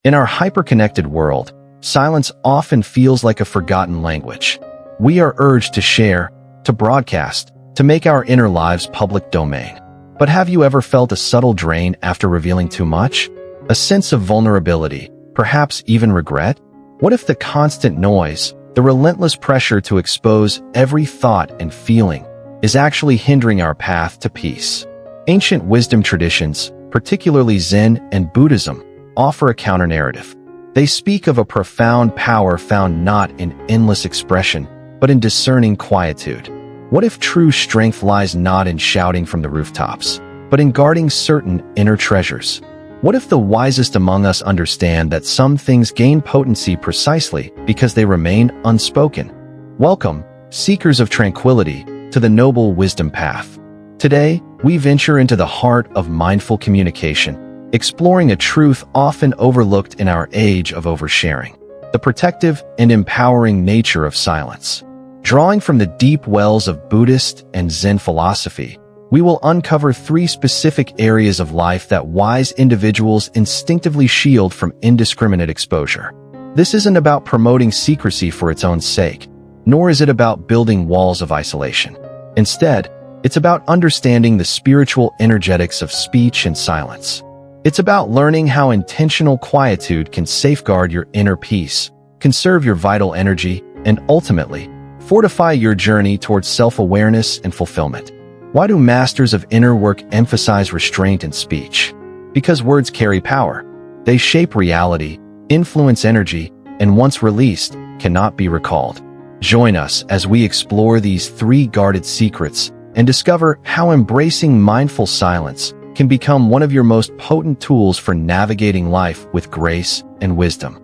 In our hyper-connected world, silence often feels like a forgotten language. We are urged to share, to broadcast, to make our inner lives public domain. But have you ever felt a subtle drain after revealing too much? A sense of vulnerability, perhaps even regret? What if the constant noise, the relentless pressure to expose every thought and feeling, is actually hindering our path to peace? Ancient wisdom traditions, particularly Zen and Buddhism, offer a counter-narrative. They speak of a profound power found not in endless expression, but in discerning quietude. What if true strength lies not in shouting from the rooftops, but in guarding certain inner treasures? What if the wisest among us understand that some things gain potency precisely because they remain unspoken? Welcome, seekers of tranquility, to the Noble Wisdom Path. Today, we venture into the heart of mindful communication, exploring a truth often overlooked in our age of oversharing: the protective and empowering nature of silence. Drawing from the deep wells of Buddhist and Zen philosophy, we will uncover 3 specific areas of life that wise individuals instinctively shield from indiscriminate exposure. This isn't about promoting secrecy for its own sake, nor is it about building walls of isolation. Instead, it's about understanding the spiritual energetics of speech and silence. It's about learning how intentional quietude can safeguard your inner peace, conserve your vital energy, and ultimately, fortify your journey towards self-awareness and fulfillment. Why do masters of inner work emphasize restraint in speech? Because words carry power. They shape reality, influence energy, and once released, cannot be recalled. Join us as we explore these 3 guarded secrets and discover how embracing mindful silence can become one of your most potent tools for navigating life with grace and wisdom.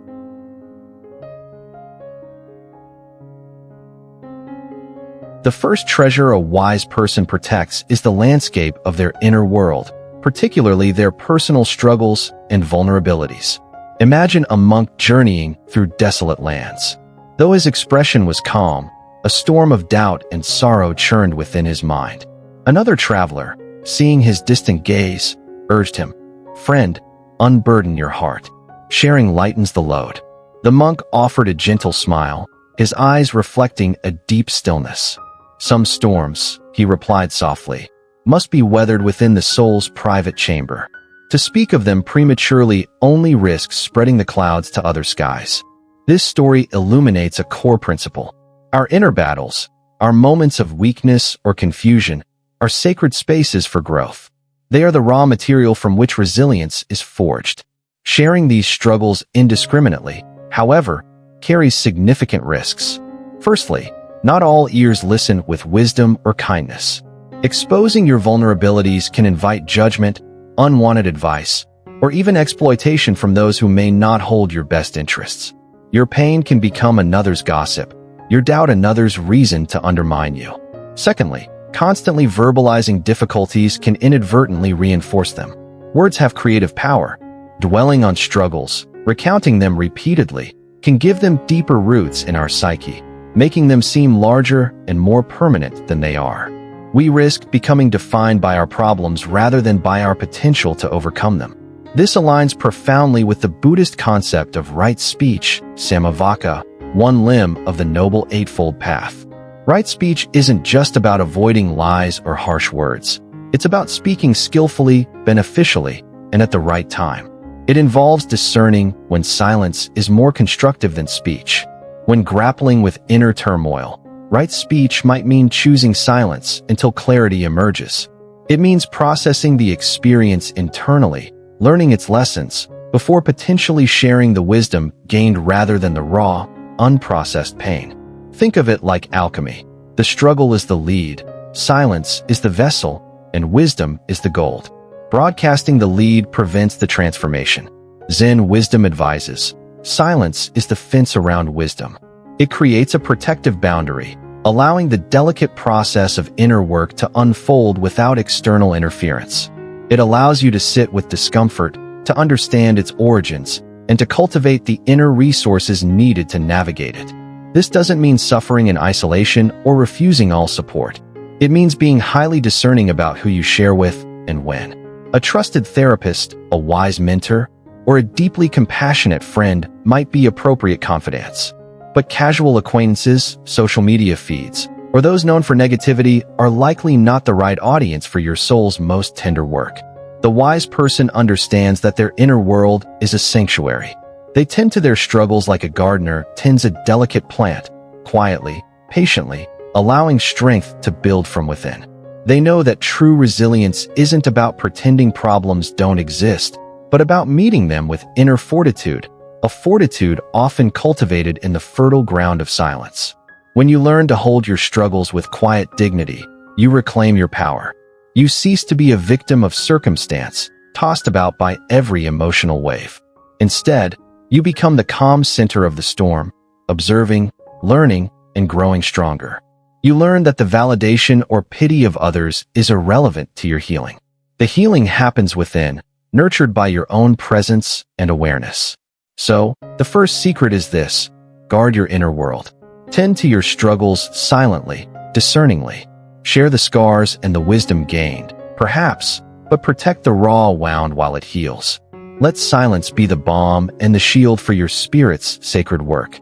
The first treasure a wise person protects is the landscape of their inner world, particularly their personal struggles and vulnerabilities. Imagine a monk journeying through desolate lands. Though his expression was calm, a storm of doubt and sorrow churned within his mind. Another traveler, seeing his distant gaze, urged him, "Friend, unburden your heart. Sharing lightens the load." The monk offered a gentle smile, his eyes reflecting a deep stillness. "Some storms," he replied softly, "must be weathered within the soul's private chamber. To speak of them prematurely only risks spreading the clouds to other skies." This story illuminates a core principle. Our inner battles, our moments of weakness or confusion, are sacred spaces for growth. They are the raw material from which resilience is forged. Sharing these struggles indiscriminately, however, carries significant risks. Firstly, not all ears listen with wisdom or kindness. Exposing your vulnerabilities can invite judgment, unwanted advice, or even exploitation from those who may not hold your best interests. Your pain can become another's gossip, your doubt another's reason to undermine you. Secondly, constantly verbalizing difficulties can inadvertently reinforce them. Words have creative power. Dwelling on struggles, recounting them repeatedly, can give them deeper roots in our psyche, making them seem larger and more permanent than they are. We risk becoming defined by our problems rather than by our potential to overcome them. This aligns profoundly with the Buddhist concept of right speech, samavaka, one limb of the Noble Eightfold Path. Right speech isn't just about avoiding lies or harsh words. It's about speaking skillfully, beneficially, and at the right time. It involves discerning when silence is more constructive than speech. When grappling with inner turmoil, right speech might mean choosing silence until clarity emerges. It means processing the experience internally, learning its lessons, before potentially sharing the wisdom gained rather than the raw, unprocessed pain. Think of it like alchemy. The struggle is the lead, silence is the vessel, and wisdom is the gold. Broadcasting the lead prevents the transformation. Zen wisdom advises, silence is the fence around wisdom. It creates a protective boundary, allowing the delicate process of inner work to unfold without external interference. It allows you to sit with discomfort, to understand its origins, and to cultivate the inner resources needed to navigate it. This doesn't mean suffering in isolation or refusing all support. It means being highly discerning about who you share with and when. A trusted therapist, a wise mentor, or a deeply compassionate friend might be appropriate confidants. But casual acquaintances, social media feeds, or those known for negativity are likely not the right audience for your soul's most tender work. The wise person understands that their inner world is a sanctuary. They tend to their struggles like a gardener tends a delicate plant, quietly, patiently, allowing strength to build from within. They know that true resilience isn't about pretending problems don't exist, but about meeting them with inner fortitude, a fortitude often cultivated in the fertile ground of silence. When you learn to hold your struggles with quiet dignity, you reclaim your power. You cease to be a victim of circumstance, tossed about by every emotional wave. Instead, you become the calm center of the storm, observing, learning, and growing stronger. You learn that the validation or pity of others is irrelevant to your healing. The healing happens within, nurtured by your own presence and awareness. So, the first secret is this: guard your inner world. Tend to your struggles silently, discerningly. Share the scars and the wisdom gained, perhaps, but protect the raw wound while it heals. Let silence be the balm and the shield for your spirit's sacred work.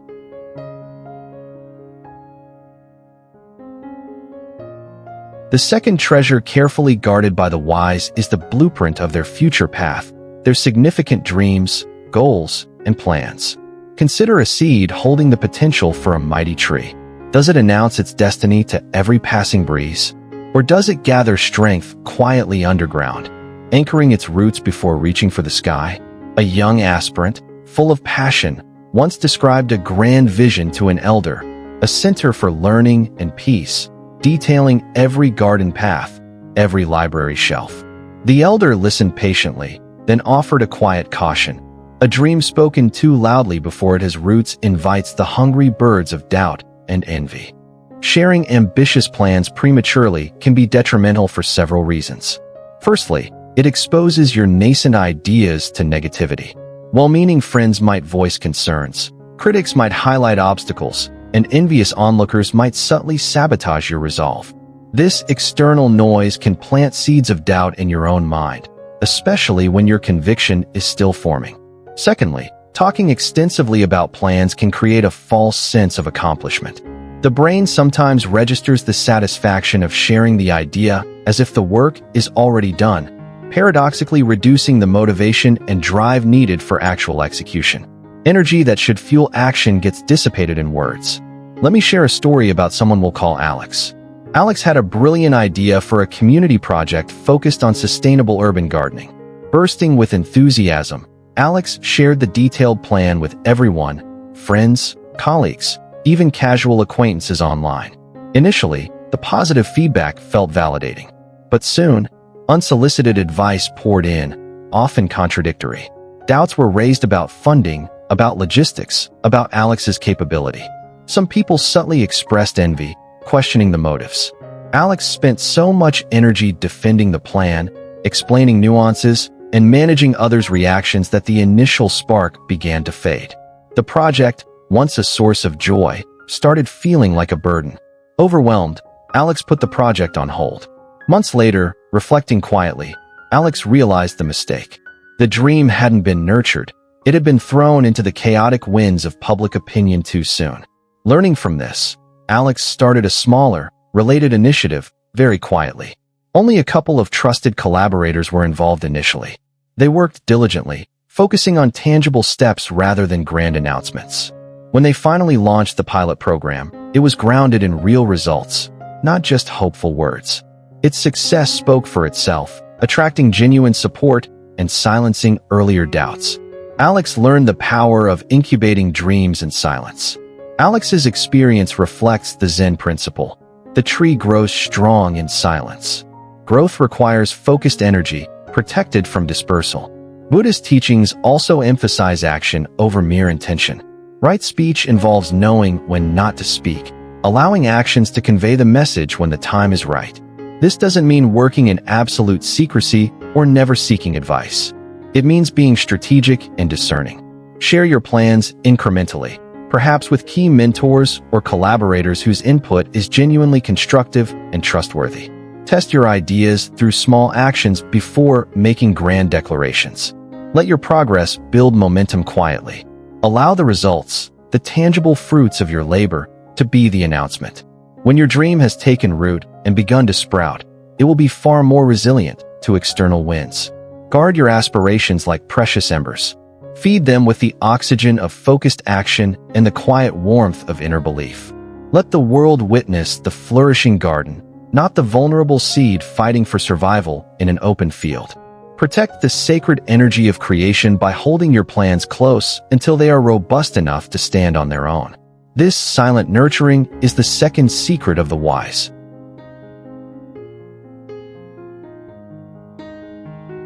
The second treasure carefully guarded by the wise is the blueprint of their future path, their significant dreams, goals, and plans. Consider a seed holding the potential for a mighty tree. Does it announce its destiny to every passing breeze? Or does it gather strength quietly underground, anchoring its roots before reaching for the sky? A young aspirant, full of passion, once described a grand vision to an elder, a center for learning and peace, detailing every garden path, every library shelf. The elder listened patiently, then offered a quiet caution. A dream spoken too loudly before it has roots invites the hungry birds of doubt and envy. Sharing ambitious plans prematurely can be detrimental for several reasons. Firstly, it exposes your nascent ideas to negativity. Well-meaning friends might voice concerns, critics might highlight obstacles, and envious onlookers might subtly sabotage your resolve. This external noise can plant seeds of doubt in your own mind, especially when your conviction is still forming. Secondly, talking extensively about plans can create a false sense of accomplishment. The brain sometimes registers the satisfaction of sharing the idea as if the work is already done, paradoxically reducing the motivation and drive needed for actual execution. Energy that should fuel action gets dissipated in words. Let me share a story about someone we'll call Alex. Alex had a brilliant idea for a community project focused on sustainable urban gardening. Bursting with enthusiasm, Alex shared the detailed plan with everyone, friends, colleagues, even casual acquaintances online. Initially, the positive feedback felt validating. But soon, unsolicited advice poured in, often contradictory. Doubts were raised about funding, about logistics, about Alex's capability. Some people subtly expressed envy, questioning the motives. Alex spent so much energy defending the plan, explaining nuances, and managing others' reactions that the initial spark began to fade. The project, once a source of joy, started feeling like a burden. Overwhelmed, Alex put the project on hold. Months later, reflecting quietly, Alex realized the mistake. The dream hadn't been nurtured. It had been thrown into the chaotic winds of public opinion too soon. Learning from this, Alex started a smaller, related initiative very quietly. Only a couple of trusted collaborators were involved initially. They worked diligently, focusing on tangible steps rather than grand announcements. When they finally launched the pilot program, it was grounded in real results, not just hopeful words. Its success spoke for itself, attracting genuine support and silencing earlier doubts. Alex learned the power of incubating dreams in silence. Alex's experience reflects the Zen principle. The tree grows strong in silence. Growth requires focused energy, protected from dispersal. Buddhist teachings also emphasize action over mere intention. Right speech involves knowing when not to speak, allowing actions to convey the message when the time is right. This doesn't mean working in absolute secrecy or never seeking advice. It means being strategic and discerning. Share your plans incrementally, perhaps with key mentors or collaborators whose input is genuinely constructive and trustworthy. Test your ideas through small actions before making grand declarations. Let your progress build momentum quietly. Allow the results, the tangible fruits of your labor, to be the announcement. When your dream has taken root and begun to sprout, it will be far more resilient to external winds. Guard your aspirations like precious embers. Feed them with the oxygen of focused action and the quiet warmth of inner belief. Let the world witness the flourishing garden, not the vulnerable seed fighting for survival in an open field. Protect the sacred energy of creation by holding your plans close until they are robust enough to stand on their own. This silent nurturing is the second secret of the wise.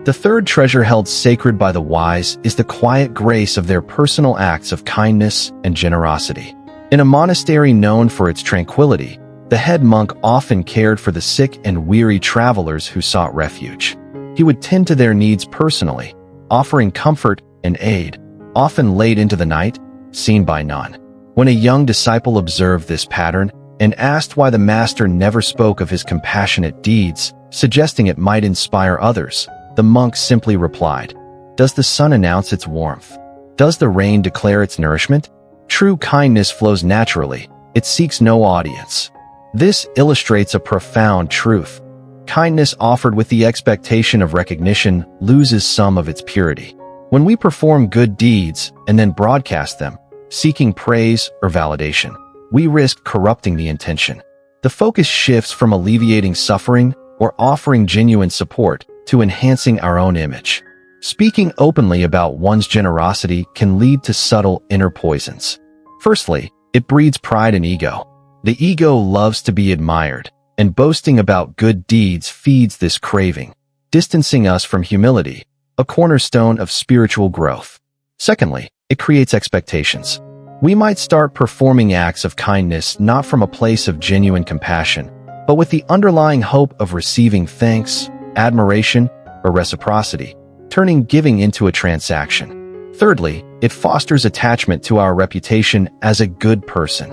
The third treasure held sacred by the wise is the quiet grace of their personal acts of kindness and generosity. In a monastery known for its tranquility, the head monk often cared for the sick and weary travelers who sought refuge. He would tend to their needs personally, offering comfort and aid, often late into the night, seen by none. When a young disciple observed this pattern and asked why the master never spoke of his compassionate deeds, suggesting it might inspire others, the monk simply replied, "Does the sun announce its warmth? Does the rain declare its nourishment? True kindness flows naturally. It seeks no audience." This illustrates a profound truth. Kindness offered with the expectation of recognition loses some of its purity. When we perform good deeds and then broadcast them, seeking praise or validation, we risk corrupting the intention. The focus shifts from alleviating suffering or offering genuine support to enhancing our own image. Speaking openly about one's generosity can lead to subtle inner poisons. Firstly, it breeds pride and ego. The ego loves to be admired, and boasting about good deeds feeds this craving, distancing us from humility, a cornerstone of spiritual growth. Secondly, it creates expectations. We might start performing acts of kindness not from a place of genuine compassion, but with the underlying hope of receiving thanks, admiration, or reciprocity, turning giving into a transaction. Thirdly, it fosters attachment to our reputation as a good person.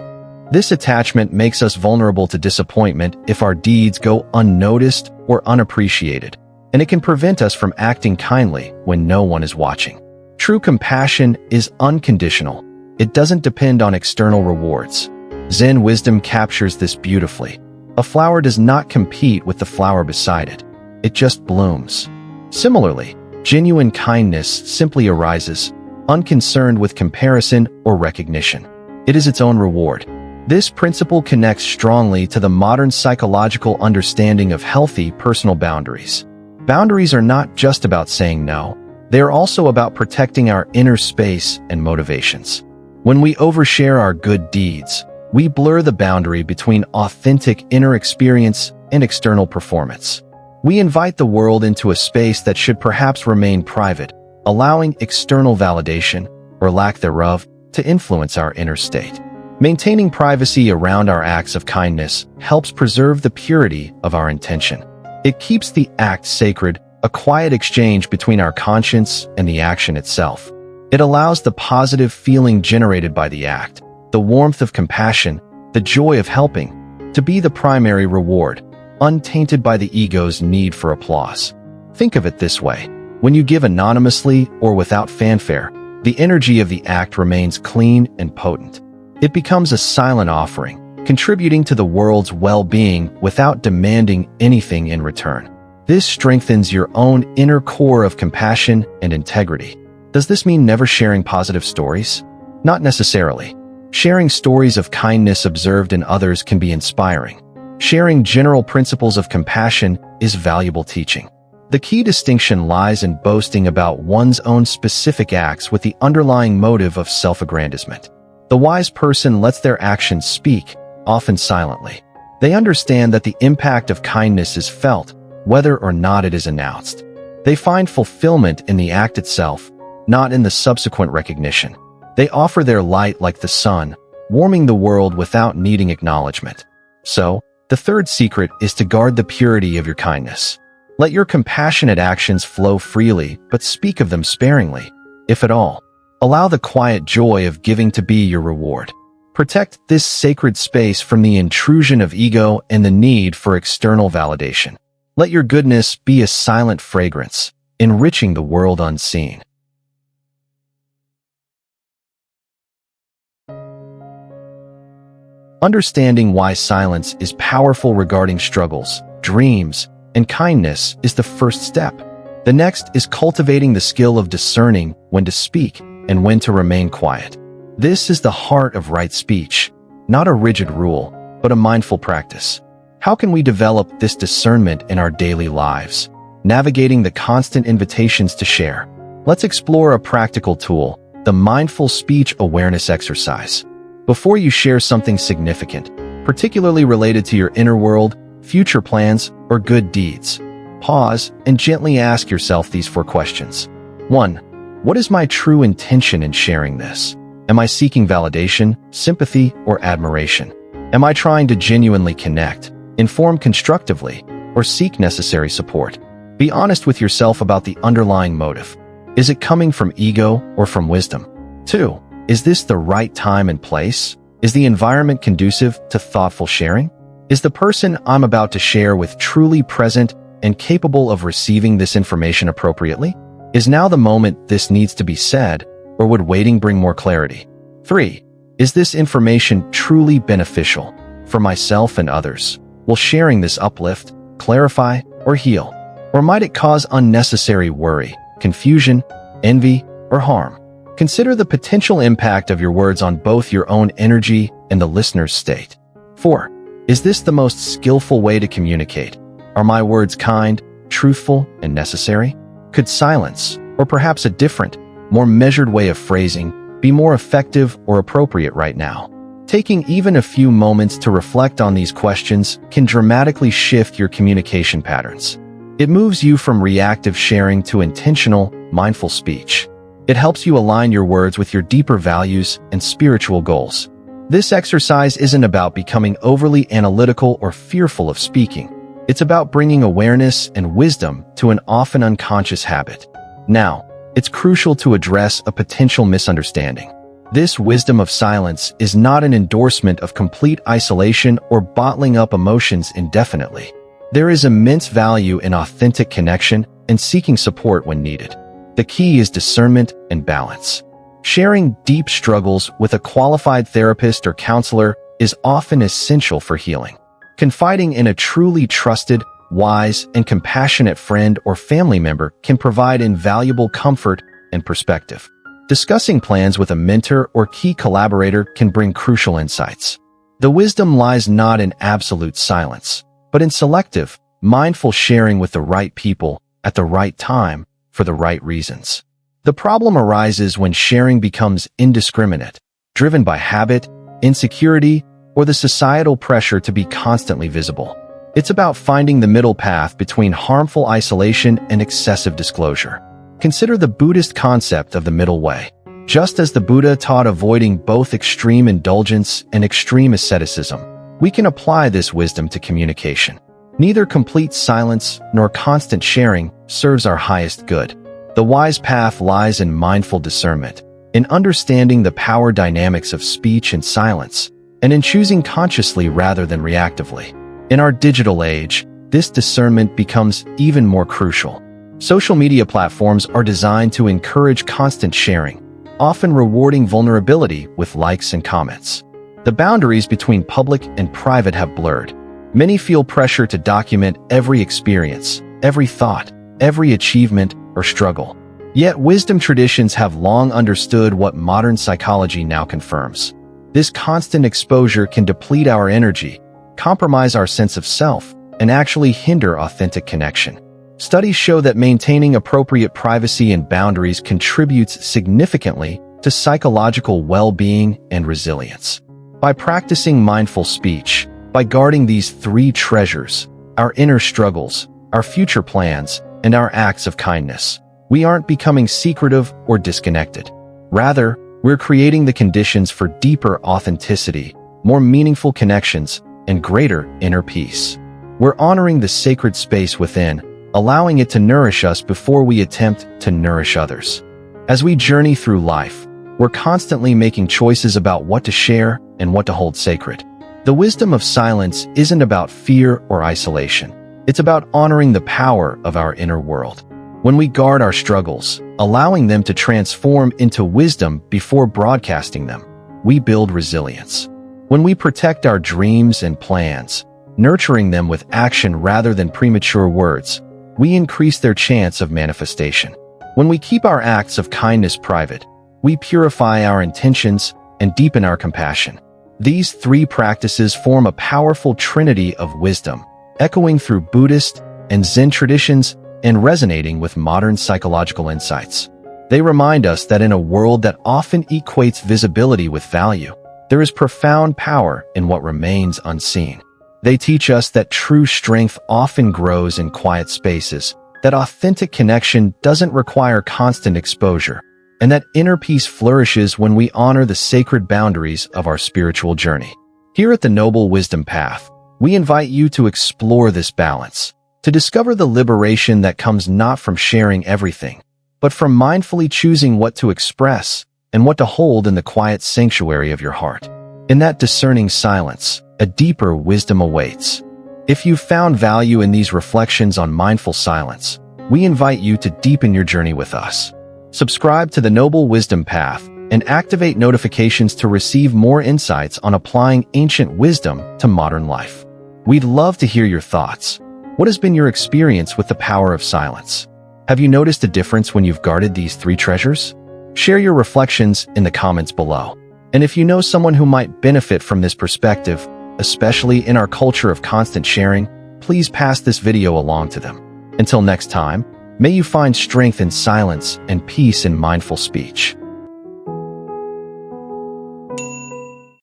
This attachment makes us vulnerable to disappointment if our deeds go unnoticed or unappreciated, and it can prevent us from acting kindly when no one is watching. True compassion is unconditional. It doesn't depend on external rewards. Zen wisdom captures this beautifully. A flower does not compete with the flower beside it. It just blooms. Similarly, genuine kindness simply arises, unconcerned with comparison or recognition. It is its own reward. This principle connects strongly to the modern psychological understanding of healthy personal boundaries. Boundaries are not just about saying no. They are also about protecting our inner space and motivations. When we overshare our good deeds, we blur the boundary between authentic inner experience and external performance. We invite the world into a space that should perhaps remain private, allowing external validation, or lack thereof, to influence our inner state. Maintaining privacy around our acts of kindness helps preserve the purity of our intention. It keeps the act sacred, a quiet exchange between our conscience and the action itself. It allows the positive feeling generated by the act, the warmth of compassion, the joy of helping, to be the primary reward, untainted by the ego's need for applause. Think of it this way. When you give anonymously or without fanfare, the energy of the act remains clean and potent. It becomes a silent offering, contributing to the world's well-being without demanding anything in return. This strengthens your own inner core of compassion and integrity. Does this mean never sharing positive stories? Not necessarily. Sharing stories of kindness observed in others can be inspiring. Sharing general principles of compassion is valuable teaching. The key distinction lies in boasting about one's own specific acts with the underlying motive of self-aggrandizement. The wise person lets their actions speak, often silently. They understand that the impact of kindness is felt, whether or not it is announced. They find fulfillment in the act itself, not in the subsequent recognition. They offer their light like the sun, warming the world without needing acknowledgement. So, the third secret is to guard the purity of your kindness. Let your compassionate actions flow freely, but speak of them sparingly, if at all. Allow the quiet joy of giving to be your reward. Protect this sacred space from the intrusion of ego and the need for external validation. Let your goodness be a silent fragrance, enriching the world unseen. Understanding why silence is powerful regarding struggles, dreams, and kindness is the first step. The next is cultivating the skill of discerning when to speak and when to remain quiet. This is the heart of right speech, not a rigid rule, but a mindful practice. How can we develop this discernment in our daily lives, navigating the constant invitations to share? Let's explore a practical tool, the mindful speech awareness exercise. Before you share something significant, particularly related to your inner world, future plans, or good deeds, pause and gently ask yourself these 4 questions. 1. What is my true intention in sharing this? Am I seeking validation, sympathy, or admiration? Am I trying to genuinely connect, inform constructively, or seek necessary support? Be honest with yourself about the underlying motive. Is it coming from ego or from wisdom? 2. Is this the right time and place? Is the environment conducive to thoughtful sharing? Is the person I'm about to share with truly present and capable of receiving this information appropriately? Is now the moment this needs to be said, or would waiting bring more clarity? 3. Is this information truly beneficial for myself and others? Will sharing this uplift, clarify, or heal? Or might it cause unnecessary worry, confusion, envy, or harm? Consider the potential impact of your words on both your own energy and the listener's state. 4. Is this the most skillful way to communicate? Are my words kind, truthful, and necessary? Could silence, or perhaps a different, more measured way of phrasing, be more effective or appropriate right now? Taking even a few moments to reflect on these questions can dramatically shift your communication patterns. It moves you from reactive sharing to intentional, mindful speech. It helps you align your words with your deeper values and spiritual goals. This exercise isn't about becoming overly analytical or fearful of speaking. It's about bringing awareness and wisdom to an often unconscious habit. Now, it's crucial to address a potential misunderstanding. This wisdom of silence is not an endorsement of complete isolation or bottling up emotions indefinitely. There is immense value in authentic connection and seeking support when needed. The key is discernment and balance. Sharing deep struggles with a qualified therapist or counselor is often essential for healing. Confiding in a truly trusted, wise, and compassionate friend or family member can provide invaluable comfort and perspective. Discussing plans with a mentor or key collaborator can bring crucial insights. The wisdom lies not in absolute silence, but in selective, mindful sharing with the right people at the right time for the right reasons. The problem arises when sharing becomes indiscriminate, driven by habit, insecurity, or the societal pressure to be constantly visible. It's about finding the middle path between harmful isolation and excessive disclosure. Consider the Buddhist concept of the middle way. Just as the Buddha taught avoiding both extreme indulgence and extreme asceticism, we can apply this wisdom to communication. Neither complete silence nor constant sharing serves our highest good. The wise path lies in mindful discernment, in understanding the power dynamics of speech and silence, and in choosing consciously rather than reactively. In our digital age, this discernment becomes even more crucial. Social media platforms are designed to encourage constant sharing, often rewarding vulnerability with likes and comments. The boundaries between public and private have blurred. Many feel pressure to document every experience, every thought, every achievement, or struggle. Yet wisdom traditions have long understood what modern psychology now confirms. This constant exposure can deplete our energy, compromise our sense of self, and actually hinder authentic connection. Studies show that maintaining appropriate privacy and boundaries contributes significantly to psychological well-being and resilience. By practicing mindful speech, by guarding these 3 treasures, our inner struggles, our future plans, and our acts of kindness, we aren't becoming secretive or disconnected. Rather, we're creating the conditions for deeper authenticity, more meaningful connections, and greater inner peace. We're honoring the sacred space within, allowing it to nourish us before we attempt to nourish others. As we journey through life, we're constantly making choices about what to share and what to hold sacred. The wisdom of silence isn't about fear or isolation. It's about honoring the power of our inner world. When we guard our struggles, allowing them to transform into wisdom before broadcasting them, we build resilience. When we protect our dreams and plans, nurturing them with action rather than premature words, we increase their chance of manifestation. When we keep our acts of kindness private, we purify our intentions and deepen our compassion. These three practices form a powerful trinity of wisdom, echoing through Buddhist and Zen traditions and resonating with modern psychological insights. They remind us that in a world that often equates visibility with value, there is profound power in what remains unseen. They teach us that true strength often grows in quiet spaces, that authentic connection doesn't require constant exposure, and that inner peace flourishes when we honor the sacred boundaries of our spiritual journey. Here at the Noble Wisdom Path, we invite you to explore this balance, to discover the liberation that comes not from sharing everything, but from mindfully choosing what to express and what to hold in the quiet sanctuary of your heart. In that discerning silence, a deeper wisdom awaits. If you've found value in these reflections on mindful silence, we invite you to deepen your journey with us. Subscribe to the Noble Wisdom Path and activate notifications to receive more insights on applying ancient wisdom to modern life. We'd love to hear your thoughts. What has been your experience with the power of silence? Have you noticed a difference when you've guarded these three treasures? Share your reflections in the comments below. And if you know someone who might benefit from this perspective, especially in our culture of constant sharing, please pass this video along to them. Until next time, may you find strength in silence and peace in mindful speech.